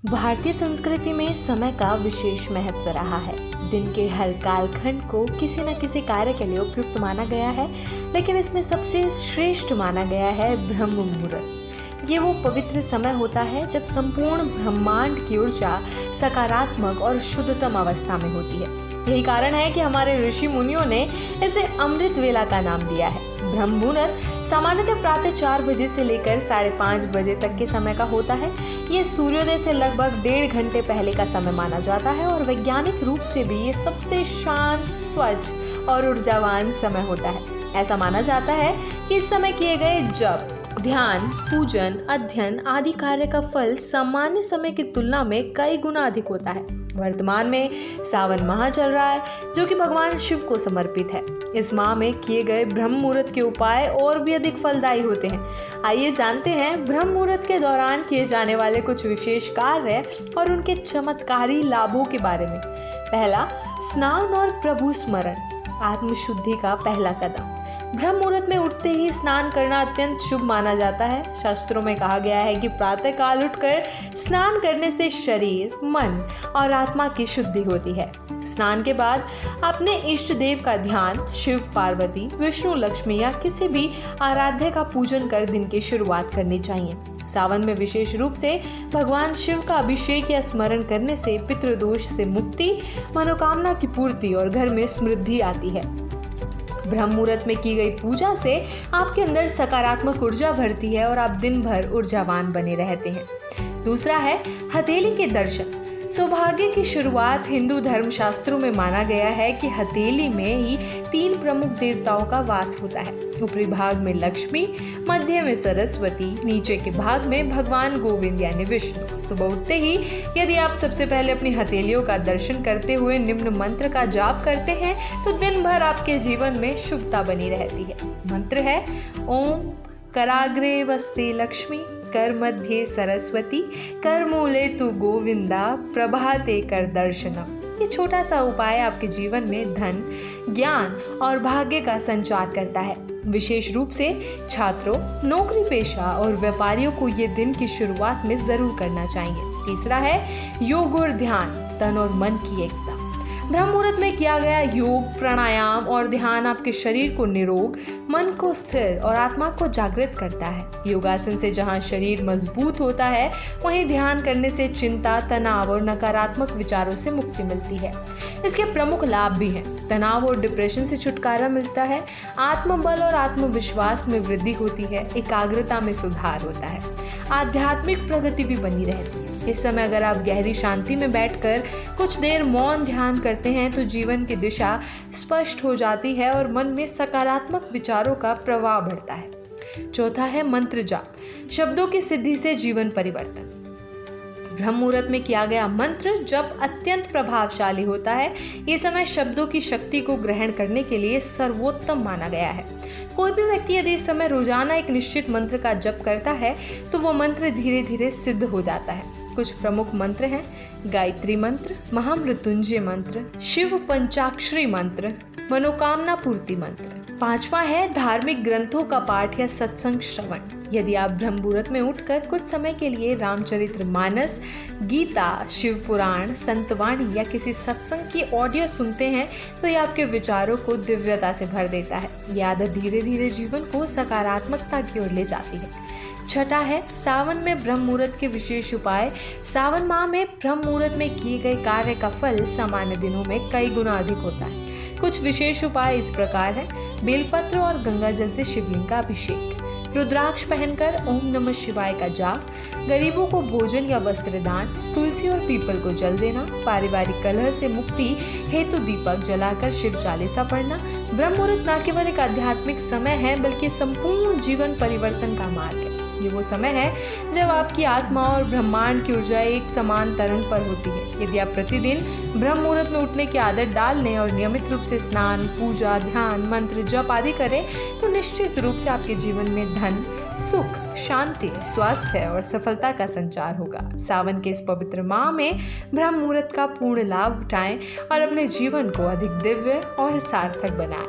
भारतीय संस्कृति में समय का विशेष महत्व रहा है। दिन के हर कालखंड को किसी न किसी कार्य के लिए उपयुक्त माना गया है, लेकिन इसमें सबसे श्रेष्ठ माना गया है ब्रह्म मुहूर्त। ये वो पवित्र समय होता है जब संपूर्ण ब्रह्मांड की ऊर्जा सकारात्मक और शुद्धतम अवस्था में होती है। यही कारण है कि हमारे ऋषि मुनियों ने इसे अमृत वेला का नाम दिया है। ब्रह्म मुहूर्त सामान्यतः प्रातः 4 बजे से लेकर 5:30 बजे तक के समय का होता है। ये सूर्योदय से लगभग 1.5 घंटे पहले का समय माना जाता है और वैज्ञानिक रूप से भी ये सबसे शांत, स्वच्छ और ऊर्जावान समय होता है। ऐसा माना जाता है कि इस समय किए गए जप, ध्यान, पूजन, अध्ययन आदि कार्य का फल सामान्य समय की तुलना में कई गुना अधिक होता है। वर्तमान में सावन माह चल रहा है, जो कि भगवान शिव को समर्पित है। इस माह में किए गए ब्रह्म मुहूर्त के उपाय और भी अधिक फलदायी होते हैं। आइए जानते हैं ब्रह्म मुहूर्त के दौरान किए जाने वाले कुछ विशेष कार्य और उनके चमत्कारी लाभों के बारे में। पहला, स्नान और प्रभु स्मरण, आत्मशुद्धि का पहला कदम। ब्रह्म मुहूर्त में उठते ही स्नान करना अत्यंत शुभ माना जाता है। शास्त्रों में कहा गया है कि प्रातः काल उठकर स्नान करने से शरीर, मन और आत्मा की शुद्धि होती है। स्नान के बाद अपने इष्ट देव का ध्यान, शिव, पार्वती, विष्णु, लक्ष्मी या किसी भी आराध्य का पूजन कर दिन की शुरुआत करनी चाहिए। सावन में विशेष रूप से भगवान शिव का अभिषेक या स्मरण करने से पितृदोष से मुक्ति, मनोकामना की पूर्ति और घर में समृद्धि आती है। ब्रह्म मुहूर्त में की गई पूजा से आपके अंदर सकारात्मक ऊर्जा भरती है और आप दिन भर ऊर्जावान बने रहते हैं। दूसरा है हथेली के दर्शन। सौभाग्य की शुरुआत हिंदू धर्म शास्त्रों में माना गया है कि हथेली में ही 3 प्रमुख देवताओं का वास होता है। ऊपरी भाग में लक्ष्मी, मध्य में सरस्वती, नीचे के भाग में भगवान गोविंद यानी विष्णु। सुबह उठते ही यदि आप सबसे पहले अपनी हथेलियों का दर्शन करते हुए निम्न मंत्र का जाप करते हैं तो दिन भर आपके जीवन में शुभता बनी रहती है। मंत्र है ओम कराग्रे वस्ते लक्ष्मी, कर मध्ये सरस्वती, कर मूले तु गोविंदा, प्रभाते कर दर्शनम। ये छोटा सा उपाय आपके जीवन में धन, ज्ञान और भाग्य का संचार करता है। विशेष रूप से छात्रों, नौकरी पेशा और व्यापारियों को ये दिन की शुरुआत में जरूर करना चाहिए। तीसरा है योग और ध्यान, तन और मन की एकता। ब्रह्म मुहूर्त में किया गया योग, प्राणायाम और ध्यान आपके शरीर को निरोग, मन को स्थिर और आत्मा को जागृत करता है। योगासन से जहां शरीर मजबूत होता है, वहीं ध्यान करने से चिंता, तनाव और नकारात्मक विचारों से मुक्ति मिलती है। इसके प्रमुख लाभ भी हैं। तनाव और डिप्रेशन से छुटकारा मिलता है, आत्मबल और आत्मविश्वास में वृद्धि होती है, एकाग्रता में सुधार होता है, आध्यात्मिक प्रगति भी बनी रहती है। इस समय अगर आप गहरी शांति में बैठकर कुछ देर मौन ध्यान करते हैं तो जीवन की दिशा स्पष्ट हो जाती है और मन में सकारात्मक विचारों का प्रवाह बढ़ता है। चौथा है मंत्र जाप, शब्दों की सिद्धि से जीवन परिवर्तन। ब्रह्म मुहूर्त में किया गया मंत्र जब अत्यंत प्रभावशाली होता है। ये समय शब्दों की शक्ति को ग्रहण करने के लिए सर्वोत्तम माना गया है। कोई भी व्यक्ति यदि इस समय रोजाना एक निश्चित मंत्र का जप करता है तो वो मंत्र धीरे धीरे सिद्ध हो जाता है। कुछ प्रमुख मंत्र हैं गायत्री मंत्र, महामृत्युंजय मंत्र, शिव पंचाक्षरी मंत्र, मनोकामना पूर्ति मंत्र। 5वां है धार्मिक ग्रंथों का पाठ या सत्संग श्रवण। यदि आप ब्रह्म मुहूर्त में उठकर कुछ समय के लिए रामचरितमानस, गीता, शिव पुराण, संतवाणी या किसी सत्संग की ऑडियो सुनते हैं तो ये आपके विचारों को दिव्यता से भर देता है। ये आदत धीरे धीरे जीवन को सकारात्मकता की ओर ले जाती है। छठा है सावन में ब्रह्म मुहूर्त के विशेष उपाय। सावन माह में ब्रह्म मुहूर्त में किए गए कार्य का फल सामान्य दिनों में कई गुना अधिक होता है। कुछ विशेष उपाय इस प्रकार है। बेलपत्र और गंगा जल से शिवलिंग का अभिषेक, रुद्राक्ष पहनकर ओम नमः शिवाय का जाप, गरीबों को भोजन या वस्त्र दान, तुलसी और पीपल को जल देना, पारिवारिक कलह से मुक्ति हेतु दीपक जलाकर शिव चालीसा पढ़ना। ब्रह्म मुहूर्त न केवल एक आध्यात्मिक समय है बल्कि संपूर्ण जीवन परिवर्तन का मार्ग है। ये वो समय है जब आपकी आत्मा और ब्रह्मांड की ऊर्जा एक समान तरंग पर होती है। यदि आप प्रतिदिन ब्रह्म मुहूर्त में उठने की आदत डाल लें और नियमित रूप से स्नान, पूजा, ध्यान, मंत्र, जप आदि करें तो निश्चित रूप से आपके जीवन में धन, सुख, शांति, स्वास्थ्य और सफलता का संचार होगा। सावन के इस पवित्र माह में ब्रह्म मुहूर्त का पूर्ण लाभ उठाएं और अपने जीवन को अधिक दिव्य और सार्थक बनाएं।